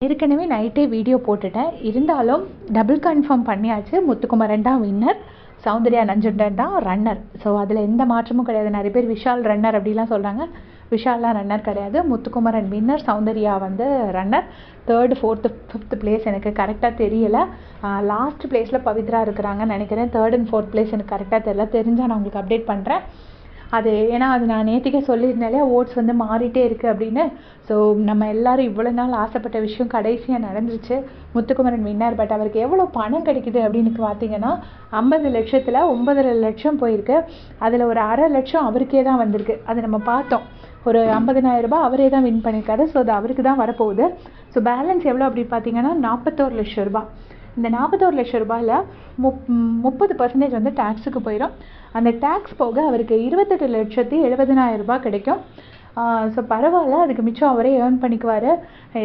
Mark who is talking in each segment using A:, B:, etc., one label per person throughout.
A: ஏற்கனவே நைட்டே வீடியோ போட்டுட்டேன், இருந்தாலும் டபுள் கன்ஃபார்ம் பண்ணியாச்சு. முத்துக்குமரன் தான் வின்னர், சௌந்தர்யா நஞ்சுண்டன் தான் ரன்னர். ஸோ அதில் எந்த மாற்றமும் கிடையாது. நிறைய பேர் விஷால் ரன்னர் அப்படிலாம் சொல்கிறாங்க. விஷால்லாம் ரன்னர் கிடையாது. முத்துக்குமரன் வின்னர், சௌந்தர்யா வந்து runner. 3rd 4th 5th place எனக்கு கரெக்டாக தெரியலை. லாஸ்ட் பிளேஸில் பவித்ரா இருக்கிறாங்கன்னு நினைக்கிறேன். 3rd and 4th பிளேஸ் எனக்கு கரெக்டாக தெரியல. தெரிஞ்சால் நான் உங்களுக்கு அப்டேட் பண்ணுறேன். அது ஏன்னா அது நான் நேற்றுக்கே சொல்லியிருந்தாலே ஓட்ஸ் வந்து மாறிட்டே இருக்குது அப்படின்னு. ஸோ நம்ம எல்லோரும் இவ்வளோ நாள் ஆசைப்பட்ட விஷயம் கடைசியாக நடந்துருச்சு. முத்துக்குமரன் வின்னர். பட் அவருக்கு எவ்வளோ பணம் கிடைக்குது அப்படின்னு பார்த்தீங்கன்னா 50 லட்சத்தில் 9.5 லட்சம் போயிருக்கு. அதில் ஒரு 1/2 லட்சம் அவருக்கே தான் வந்திருக்கு. அது நம்ம பார்த்தோம். ஒரு 50,000 ரூபாய் அவரே தான் வின் பண்ணியிருக்காரு. ஸோ அது அவருக்கு தான் வரப்போகுது. ஸோ பேலன்ஸ் எவ்வளோ அப்படி பார்த்தீங்கன்னா 41 லட்சம் ரூபாய். இந்த 41 லட்சம் ரூபாயில் 30% வந்து டேக்ஸுக்கு போயிடும். அந்த டேக்ஸ் போக அவருக்கு 28,70,000 ரூபாய் கிடைக்கும். ஸோ பரவாயில்ல, அதுக்கு மிச்சம் அவரே ஏர்ன் பண்ணிக்குவார்.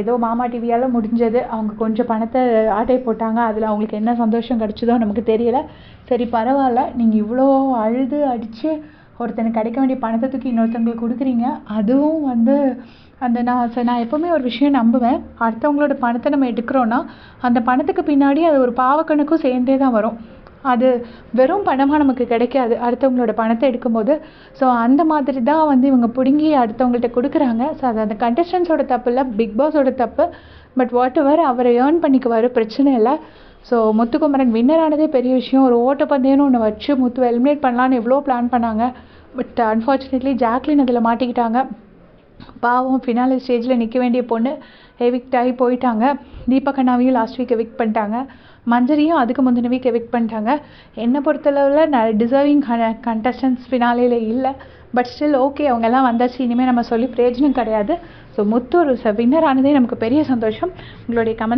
A: ஏதோ மாமா டிவியால் முடிஞ்சது. அவங்க கொஞ்சம் பணத்தை ஆட்டை போட்டாங்க, அதில் அவங்களுக்கு என்ன சந்தோஷம் கிடச்சதோ நமக்கு தெரியலை. சரி பரவாயில்ல, நீங்கள் இவ்வளோ அழுது அடித்து ஒருத்தனுக்கு கிடைக்க வேண்டிய பணத்தை தூக்கி இன்னொருத்தவங்களுக்கு கொடுக்குறீங்க. அதுவும் வந்து அந்த நான் எப்போவுமே ஒரு விஷயம் நம்புவேன். அடுத்தவங்களோட பணத்தை நம்ம எடுக்கிறோன்னா அந்த பணத்துக்கு பின்னாடி அது ஒரு பாவக்கணக்கும் சேர்ந்தே தான் வரும். அது வெறும் பணமாக நமக்கு கிடைக்காது அடுத்தவங்களோட பணத்தை எடுக்கும்போது. ஸோ அந்த மாதிரி தான் வந்து இவங்க பிடுங்கி அடுத்தவங்கள்ட்ட கொடுக்குறாங்க. ஸோ அது அந்த கண்டஸ்டன்ஸோட தப்பு இல்லை, பிக் பாஸோட தப்பு. பட் வாட் எவர், அவரை ஏர்ன் பண்ணிக்குவார், பிரச்சனை இல்லை. ஸோ முத்துக்குமரன் வின்னர் ஆனதே பெரிய விஷயம். ஒரு ஓட்டப்பந்தயம்னு ஒன்று வச்சு முத்துவை எலிமினேட் பண்ணலான்னு எவ்வளோ பிளான் பண்ணாங்க. பட் அன்ஃபார்ச்சுனேட்லி ஜாக்லின் அதில் மாட்டிக்கிட்டாங்க. பாவம், ஃபினாலே ஸ்டேஜில் நிற்க வேண்டிய பொண்ணு எவிக்ட் ஆகி போயிட்டாங்க. தீபக் அண்ணாவையும் லாஸ்ட் வீக் எவிக்ட் பண்ணிட்டாங்க. மஞ்சரியும் அதுக்கு முந்தின வீக் எவிக்ட் பண்ணிட்டாங்க. என்னை பொறுத்தளவில் டிசர்விங் கண்டஸ்டன்ஸ் ஃபினாலேயில் இல்லை. பட் ஸ்டில் ஓகே, அவங்கெல்லாம் வந்தாச்சு, இனிமேல் நம்ம சொல்லி பிரயோஜனம் கிடையாது. ஸோ முத்து ஒரு வின்னர் ஆனதே நமக்கு பெரிய சந்தோஷம். உங்களுடைய கமெண்ட்ஸ்